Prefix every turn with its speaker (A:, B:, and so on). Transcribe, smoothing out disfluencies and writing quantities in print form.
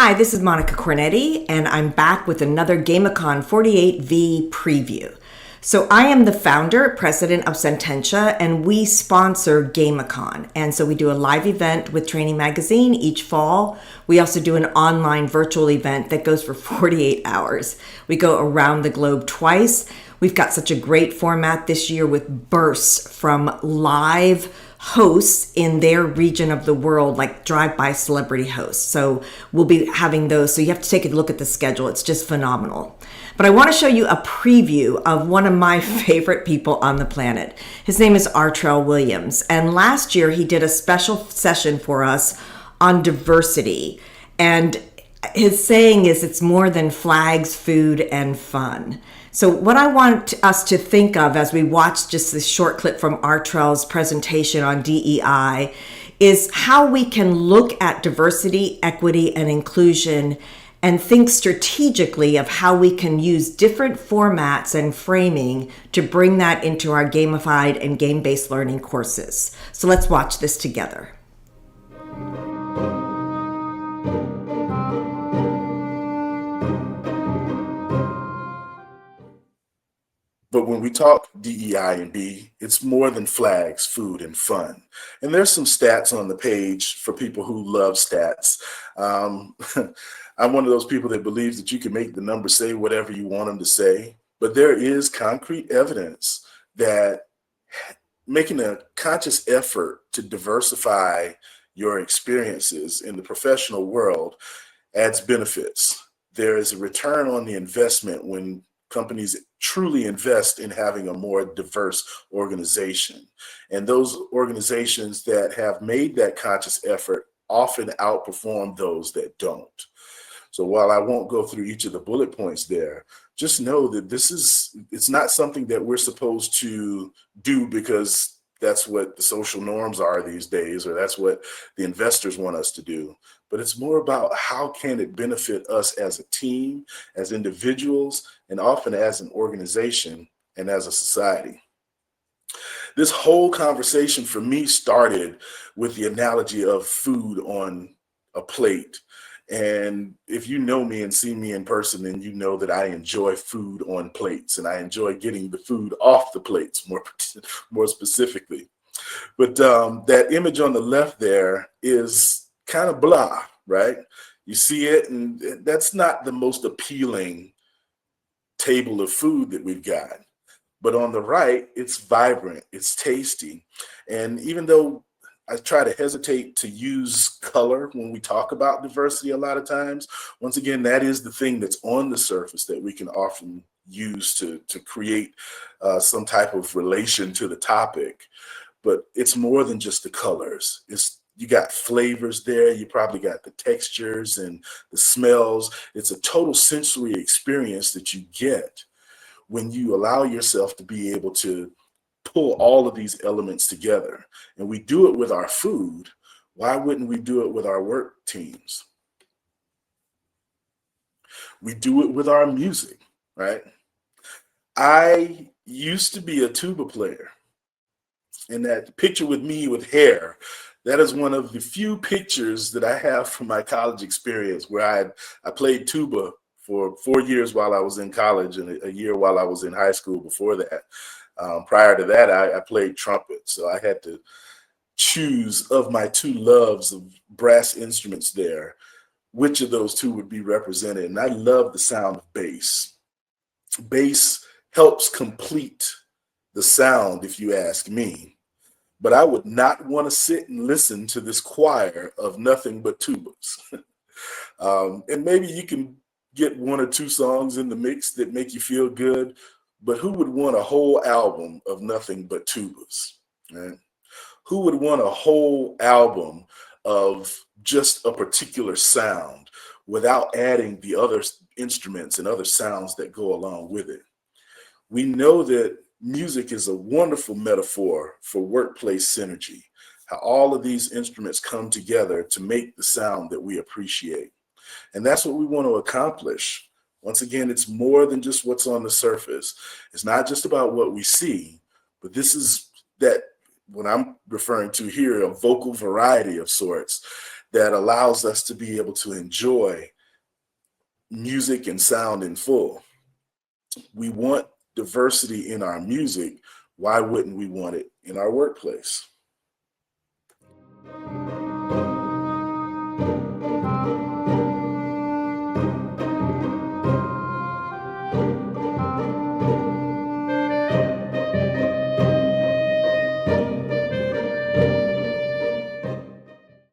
A: Hi, this is Monica Cornetti, and I'm back with another GamiCon 48V preview. So I am the founder, president of Sententia, and we sponsor GamiCon. And so we do a live event with Training Magazine each fall. We also do an online virtual event that goes for 48 hours. We go around the globe twice. We've got such a great format this year with bursts from live hosts in their region of the world, like drive-by celebrity hosts. So we'll be having those. So you have to take a look at the schedule. It's just phenomenal. But I want to show you a preview of one of my favorite people on the planet. His name is Artrell Williams. And last year he did a special session for us on diversity. And his saying is, it's more than flags, food, and fun. So what I want us to think of as we watch just this short clip from Artrell's presentation on DEI is how we can look at diversity, equity, and inclusion and think strategically of how we can use different formats and framing to bring that into our gamified and game-based learning courses. So let's watch this together.
B: But when we talk DEI and B, it's more than flags, food, and fun. And there's some stats on the page for people who love stats. I'm one of those people that believes that you can make the numbers say whatever you want them to say. But there is concrete evidence that making a conscious effort to diversify your experiences in the professional world adds benefits. There is a return on the investment when companies truly invest in having a more diverse organization. And those organizations that have made that conscious effort often outperform those that don't. So while I won't go through each of the bullet points there, just know that it's not something that we're supposed to do because that's what the social norms are these days, or that's what the investors want us to do. But it's more about how can it benefit us as a team, as individuals, and often as an organization and as a society. This whole conversation for me started with the analogy of food on a plate. And if you know me and see me in person, then you know that I enjoy food on plates, and I enjoy getting the food off the plates more specifically. But that image on the left there is kind of blah, right? You see it, and that's not the most appealing table of food that we've got. But on the right, it's vibrant, it's tasty. And even though I try to hesitate to use color when we talk about diversity a lot of times, once again, that is the thing that's on the surface that we can often use to create some type of relation to the topic. But it's more than just the colors. You got flavors there. You probably got the textures and the smells. It's a total sensory experience that you get when you allow yourself to be able to pull all of these elements together. And we do it with our food. Why wouldn't we do it with our work teams? We do it with our music, right? I used to be a tuba player. And that picture with me with hair, that is one of the few pictures that I have from my college experience where I played tuba for 4 years while I was in college and a year while I was in high school before that. Prior to that, I played trumpet. So I had to choose of my two loves of brass instruments there, which of those two would be represented. And I love the sound of bass. Bass helps complete the sound, if you ask me. But I would not want to sit and listen to this choir of nothing but tubas. And maybe you can get one or two songs in the mix that make you feel good, but who would want a whole album of nothing but tubas, right? Who would want a whole album of just a particular sound without adding the other instruments and other sounds that go along with it? We know that music is a wonderful metaphor for workplace synergy, how all of these instruments come together to make the sound that we appreciate. And that's what we want to accomplish. Once again, it's more than just what's on the surface. It's not just about what we see, but this is that what I'm referring to here, a vocal variety of sorts that allows us to be able to enjoy music and sound in full. We want diversity in our music. Why wouldn't we want it in our workplace?